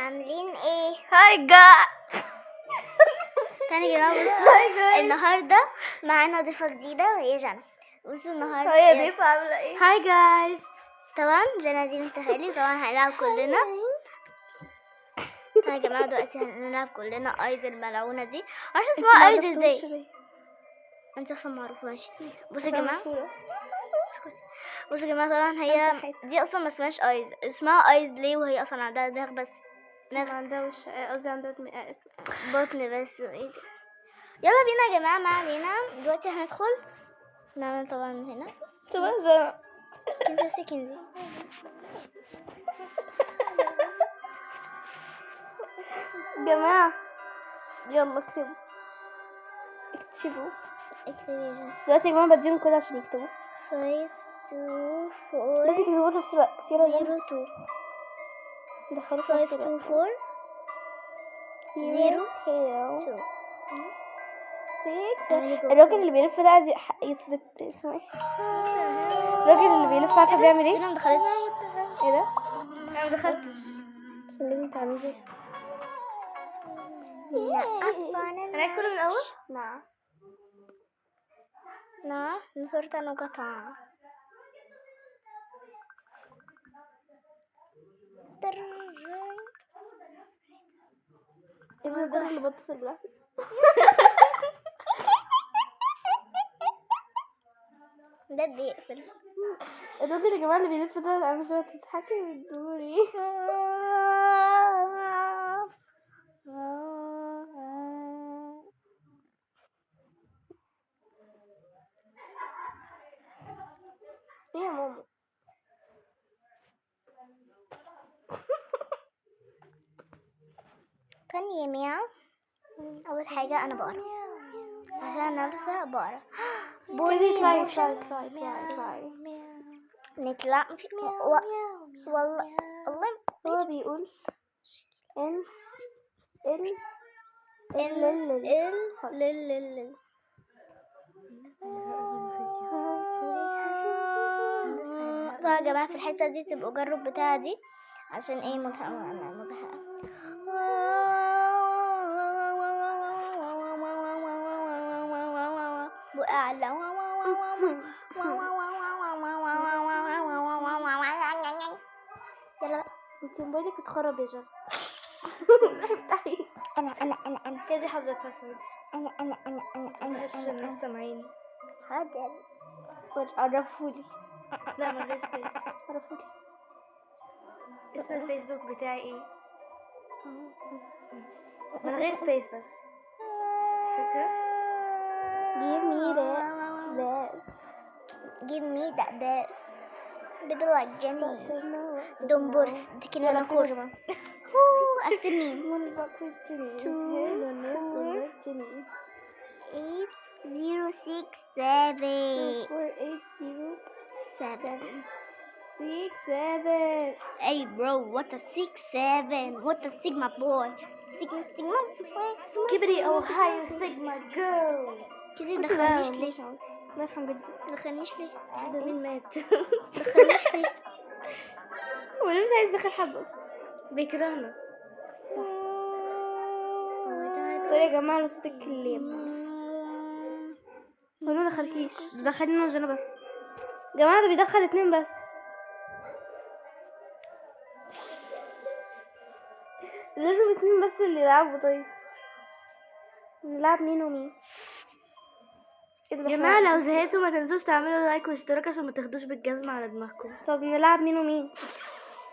عاملين ايه؟ هاي جايز. تاني يا جماعة بصوا النهاردة معانا ضيفة جديدة وهي جنى. بصوا النهاردة هاي ضيفة عاملة ايه؟ هاي جايز. طبعا جنى دي بنت خالي، طبعا هنلعب كلنا. هاي يا جماعة دلوقتي هنلعب كلنا ايز الملعونة دي. معرفش اسمها ايز ازاي، انت اصلا معروف. ماشي بصوا يا جماعة، بصوا يا جماعة طبعا هي دي اصلا ما اسمهاش ايز، اسمها ايز ليه وهي اصلا عندها دماغ بس، ما عندها وش، قصدي عندها اسم بطن بس. ايه ده؟ يلا بينا يا جماعة، ما علينا. دلوقتي هندخل نعمل طبعا هنا سبحان كنزي كنزي. جماعة يلا اكتبوا اكتب يا جنى. دلوقتي يا جماعة بديهم كده عشان يكتبوا 5 2 4 لازم تكتبوا في نفس الوقت. يلا 0 2 دخلوا في 5 نفس 2 الوقت. 4 0 2 2. 6. الراجل اللي بيلف ده عايز يثبت اسمه ايه؟ الراجل اللي بيلف عارفه بيعمل ايه؟ انا ما دخلتش. ايه ده؟ انا ما دخلتش عشان لازم تعملي زي هنعيد كله من الاول. نعم نصرت انا قطع. ابن الدور اللي بتصل بالله. ده بيقفل. الراجل يا جماعه اللي بيلف ده عامل شويه تضحكي وتدوري. ايه يا ماما؟ كان يميع. اول حاجه انا بقرا عشان نفسها بقرا. كده اطلعي. نطلع والله هو بيقول ان طبعا يا جماعة في الحتة دي تبقوا جرب بتاعة دي عشان ايه مزهقة. وأعلى يلا بقى. انت موبايلك اتخرب يا جر. افتحي. انا كذا حافظه الباسورد. انا عشان الناس سامعين. حاضر. عرفولي. لا من غير سبيس. عرفولي اسم الفيسبوك بتاعي ايه؟ من غير سبيس بس. شكرا. Give me that baby like Jenny. Don't burst. تكني أنا كورس. أكتب مين؟ 8067. 67. Hey bro, what a 67? What a Sigma boy? Sigma. كبري أوهايو سيجما جيرل. كذي دخلنيش ليه؟ الله يرحم جدي. دخلنيش ليه؟ ده مين مات؟ دخلنيش ليه؟ هو مش عايز يدخل حد أصلا، بيكرهنا. سوري يا جماعة على صوت الكلاب. هو ما دخلكيش، ده دخلني وجنى بس. يا جماعة ده بيدخل 2 بس. لازم 2 بس اللي يلعبوا. طيب نلعب مين ومين؟ يا جماعة لو زهقتوا ما تنسوش تعملوا لايك واشتراك عشان ما تاخدوش بالجزمة على دماغكم. طب نلعب مين ومين؟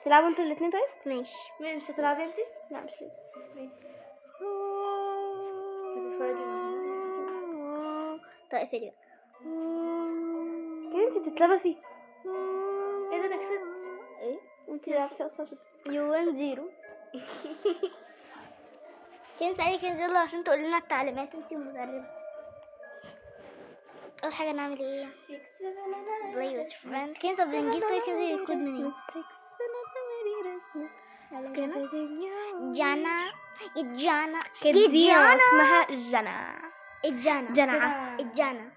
تلعبوا انتوا الاتنين؟ طيب ماشي. مش هتلعبي انتي؟ لا مش لازم. ماشي. طيب فيديو كده انتي بتتلبسي. ايه ده انا كسبت. ايه؟ انتي لعبتي اصلا شطة. يو 1-0. كنز اي كنز يلا عشان تقول لنا التعليمات. انتي مدربة. اول حاجة نعمل ايه؟ play with friends. كنز طب نجيب طيب كنز الكود منين؟ جانا اسمها جنى.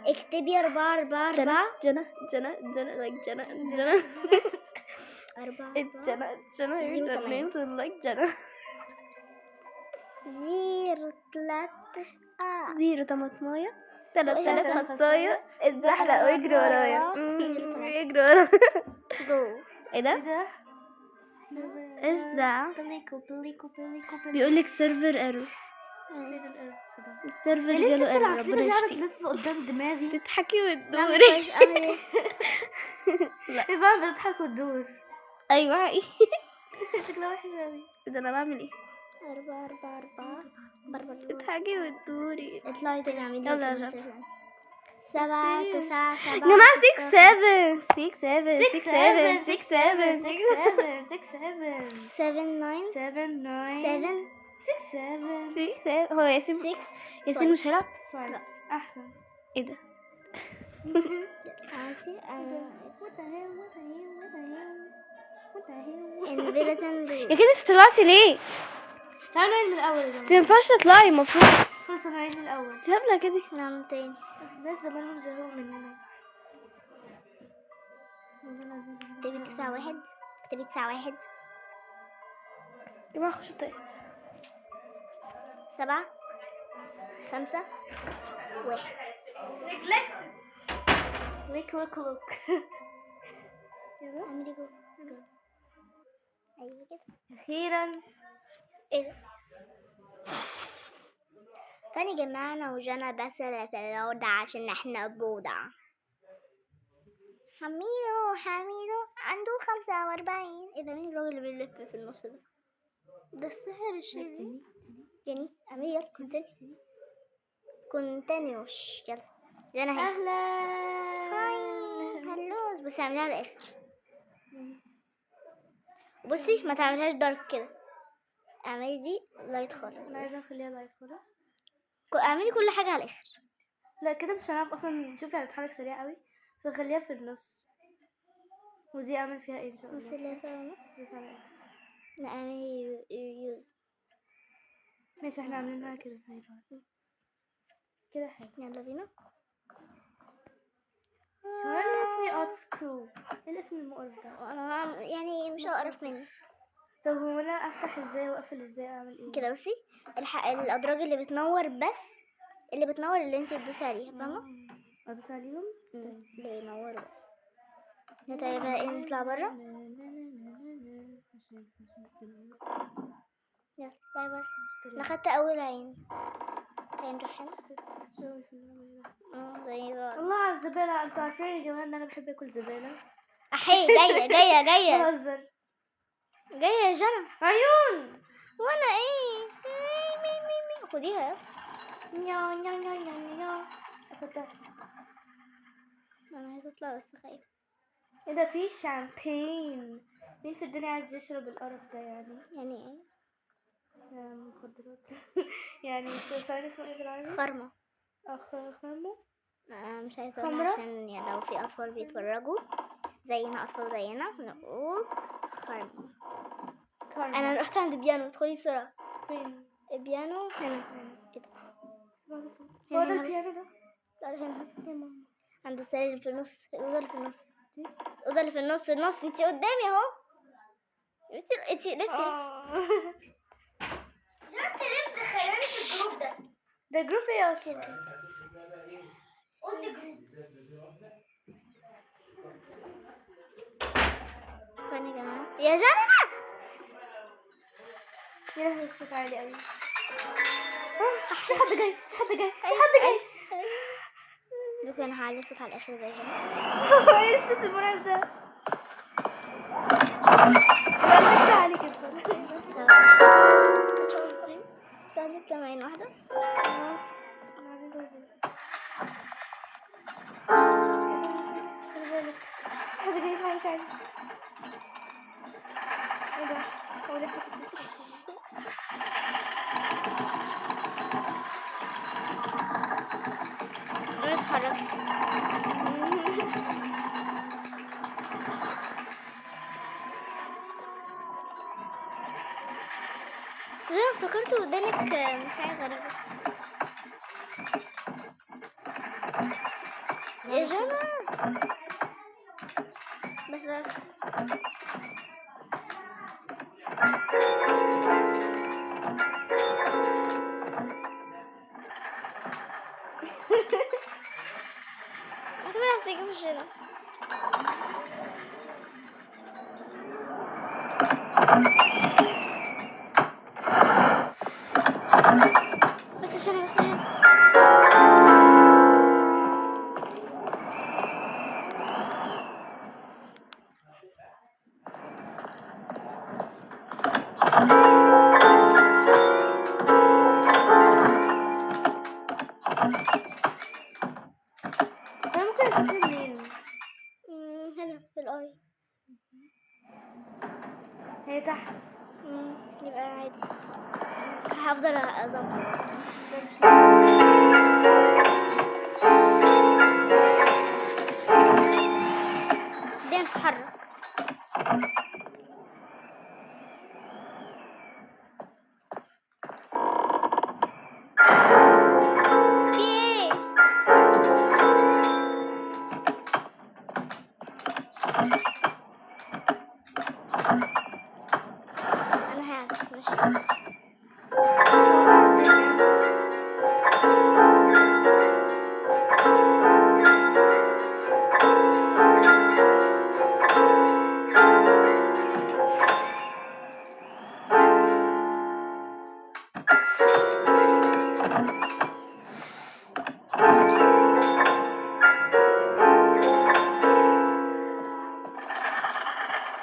اكتبي 4 4 4. جنى. 4 جنى زيرو your تمانية. names are like جنى 0 3 9 0 طماطماية 3000 3000 خصاية اتزحلق ويجري ورايا زيرو تمانية. يجري ورايا جو. ايه ده؟ ايش ده؟ بيقولك سيرفر ايرور السيرفر جاله ايرور ربنا يشفيك تلف قدام دماغي تضحكي نعمل وتدوري كويس. اعمل ايه؟ لا هي فعلا بتضحك وتدور ايوه ايه. شكلها وحش اوي ده انا بعمل ايه 4 4 4 تضحكي وتدوري اطلعي تاني اعملي يلا يا 7 9 7 يا جماعة 6 7 6 7 6 7 6 7 6 7 7 9 7 9 7 6 7 6 7 هو ياسين 6 ياسين مش هيلعب؟ لا. احسن ايه ده؟ يا كده انت طلعتي ليه؟ تعالوا نعيد من الاول يا ما جماعة ينفعش تطلعي المفروض. خلص نعيد من الاول انت هبله كده. نعمل تاني. بس الناس زمانهم زهقوا مننا اكتبي 9 1 اكتبي 9 1 يا جماعة خشوا تاني 7 5 1 ليك اعملي جو. ايوه كده. اخيرا ايه ده؟ تاني جمعنا وجانا بس اللي في الأوضة عشان احنا بوضع. حميدو عنده 45. ايه ده؟ مين الراجل اللي بيلف في النص ده؟ ده السحر الشرير. يعني اعملي يلا كونتينيوش يلا. جانا هي. اهلا هاي هلوز. بس اعمليها على الاخر. بصي ما تعملهاش دارك كده. اعملي دي لايت خالص. انا عايزه اخليها لايت خالص اعملي كل حاجه على الاخر. لا كده مش هنعرف اصلا. شوفي هتتحرك سريع قوي فخليها في النص ودي اعمل فيها ايه ان شاء نص الله اللي سوا. بس على إيه؟ لا اعملي يوز. ماشي احنا عاملينها كده زي بعض كده حلو يلا بينا. كمان اسمي ارت سكرو ايه الاسم المقرف ده انا يعني مش هقرف مني طب هو انا افتح ازاي واقفل ازاي اعمل ايه كده. بصي الادراج اللي بتنور بس اللي بتنور اللي انت تدوسي عليها فاهمه. ادوس عليهم اللي ينوروا بس. طيب بقى ايه نطلع بره. يلا طلعي بره. انا خدت اول عين. تعالي نروح هنا. زي بعض. الله على الزبالة انتوا عارفين يا جماعة ان انا بحب اكل زبالة احي جايه بهزر جايه يا جنى. عيون وانا ايه مي خديها نيا نيا نيا نيا نيا اخدتها انا عايزه اطلع بس خايفه. ايه ده في شامبين مين في الدنيا عايز يشرب القرف ده يعني يعني ايه مخدرات يعني ثواني اسمه ايه بالعربي خرمه. خرمة مش عايزه اقولها عشان يعني لو في اطفال بيتفرجوا زينا اطفال زينا نقول خرمه. انا رحت عند بيانو. ادخلي بسرعه. فين البيانو هنا. كده هو ده البيانو ده لا هنا يا ماما. عند السرير اللي في النص. الاوضه اللي في النص. الاوضه اللي في النص انتي قدامي اهو. انتي لفي. انت ليه مدخلاني في الجروب ده جروب ايه اصلا قلت جروب. فين يا جماعه يا جنى. يا لهوي الصوت عالي قوي في حد جاي دوكي انا هعلي الصوت على الاخر زي جنى. ايه الصوت المرعب ده عالي جدا ثانية كمان واحدة. حد جاي تعالي ايه ده هو ليه اتحركت. انا افتكرت ودانك حاجة غريبة يا جماعة. بس بس عشان انا ممكن اشوف منين؟ هنا في الاي. هي تحت. يبقى عادي. هفضل اظبط. بعدين تتحرك.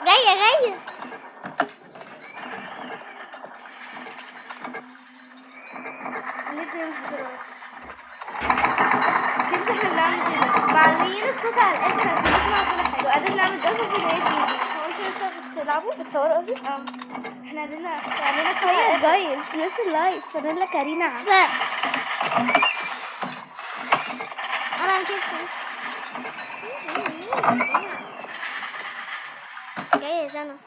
جاية مش بتروح. كنت احنا بنعمل كده معليين الصوت على الاخر عشان نسمع كل حاجه وقاعدين نعمل دوشه عشان هي تيجي. هو انتوا لسه بتلعبوا بتصوروا قصدي؟ احنا عايزين نعمل صوت جايز نفس اللايف فنقول لك كارينا انا كده جاية جنى.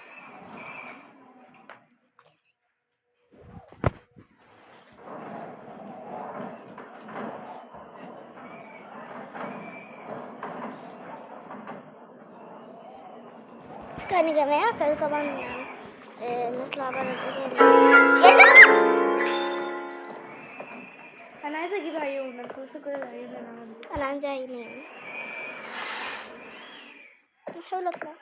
كان يا جماعة كانوا طبعا نطلع برا الأوضة. يا جماعة انا عايزه اجيب عيون. انا خلصت كل العيون اللي انا عملتها. أنا عندي عينين. نحاول أطلع.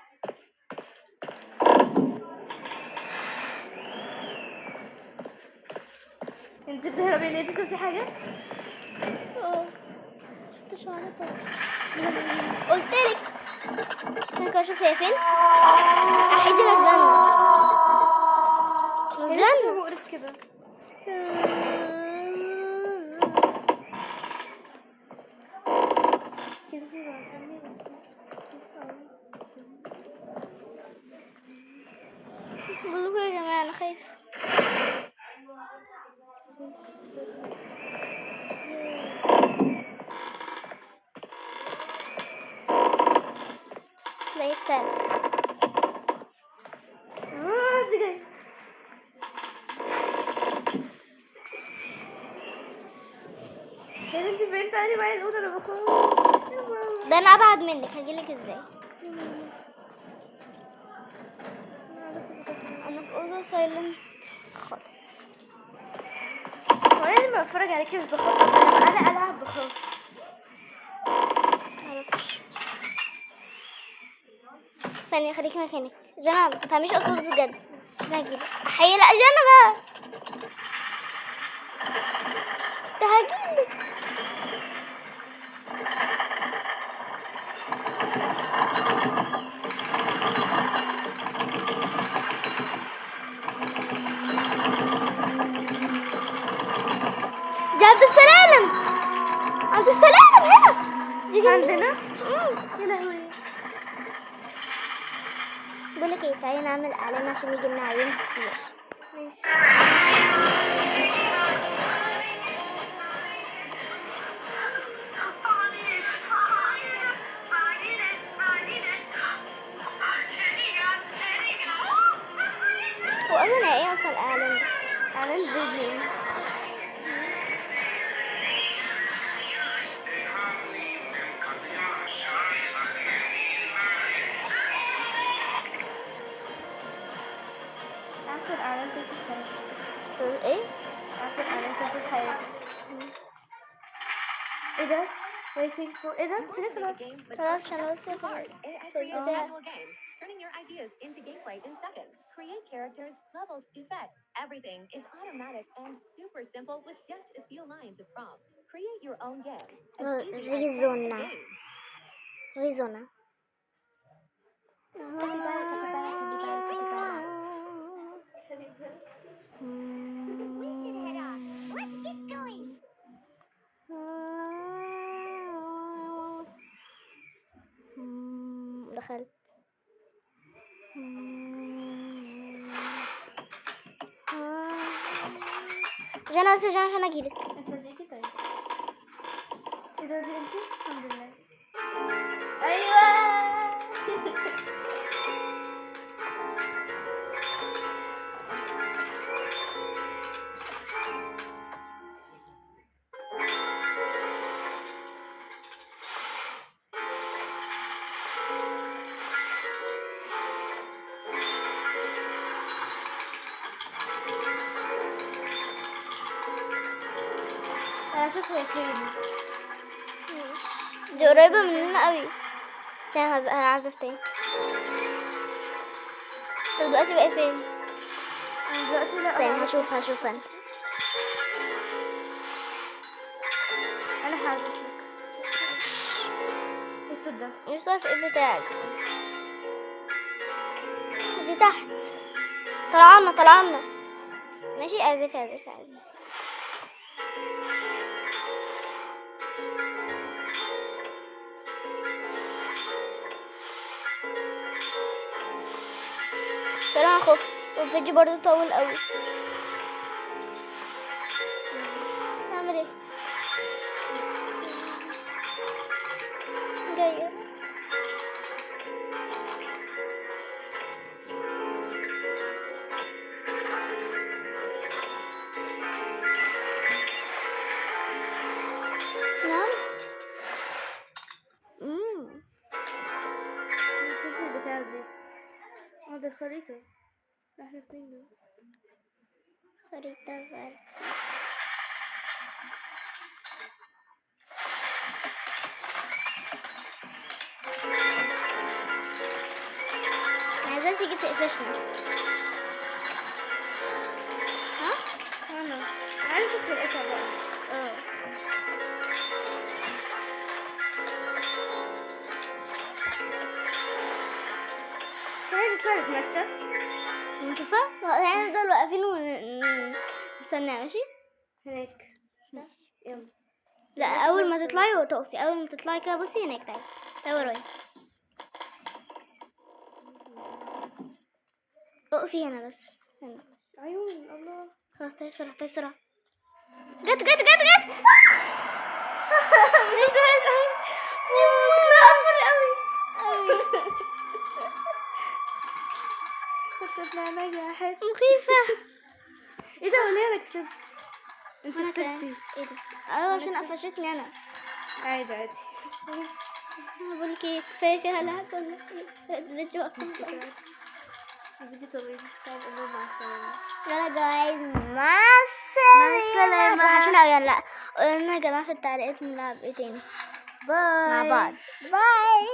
انت بتهربي ليه؟ انت شفتي حاجه؟ شفتش وانا قلتلك انا كده اشوف هي فين. احيدي نزلنا مقرف كده. بقولكوا يا جماعة انا خايفة. لقيت سالب. دي جاي. انت فين؟ تعالي معايا الأوضة انا بخاف. ده انا ابعد منك هجيلك ازاي؟ انا في اوضه سايلنت خالص. وانا لما بتفرج عليكي مش بخاف. انا العب بخاف. معرفش. ثانية خليكي مكانك. جنى ما تعمليش اصوات بجد. انا هجيلك. حي لا جنى بقى. ده هجيلك. دي عند السلالم. عند السلالم هنا. دي عندنا؟ يا لهوي. بقولك ايه تعالي نعمل اعلان عشان يجي لنا عيون كتير. ماشي. هو اصلا ايه اصلا اعلان ده؟ اعلان فيديو. عارفة اعلان شركة حياتي. ايه؟ عارفة اعلان شركة حياتي. ايه ده؟ waiting for ايه ده؟ انت ليه طلعتي؟ خلاص انا بس Create characters, levels, effects. Everything is automatic and super simple with just a few lines of prompt. Create your own game. As easy as playing a Arizona. game. Arizona. We should head off. Let's get going. دخلت. جانا بس جانا عشان اجيلك. انت هتيجي طيب. اذا هتيجي انت الحمد لله. ايوه. انا اشوف هي فين. دي قريبة مننا قوي. استنى هعزف تاني. طب دلوقتي بقى فين؟ انا دلوقتي لا. استنى هشوف انا. انا هعزف لك. ايه الصوت ده؟ مش عارف ايه بتاعك. دي تحت. طلعنا. ماشي اعزف. بصراحة خفت والفيديو برضو طول قوي. نعمل ايه؟ جاية. نعم. شوفي البتاع دي. دي الخريطة. احنا فين ده؟ خريطة برد. عايزاك تيجي تقفشنا. ها؟ انا عايزة اشوف القطع بقى. تعالي نتمشى. نشوفها؟ يعني نفضل واقفين ونستناها ماشي؟ هناك. يلا. لا اول ما تطلعي وتقفي. اول ما تطلعي كده بصي هناك. تعالي ورايا. اقفي هنا بس. هنا. عيون الله. خلاص تعالي بسرعة. جت مسكتهاش اهي. مسكتها اكبر قوي. خطت نجحت. مخيفة. ايه ده وليه انا كسبت؟ انت أنا كسبتي. ايه ده؟ ايوه عشان قفشتني انا. عادي. بقولك ايه كفاية كده لعب ولا ايه؟ الفيديو اصلا الفيديو طويل. طيب قولوا مع السلامة. يلا جايز مع السلامة. عشان اوي لا قولنا يا جماعة في التعليقات نلعب ايه تاني باي مع بعض. باي.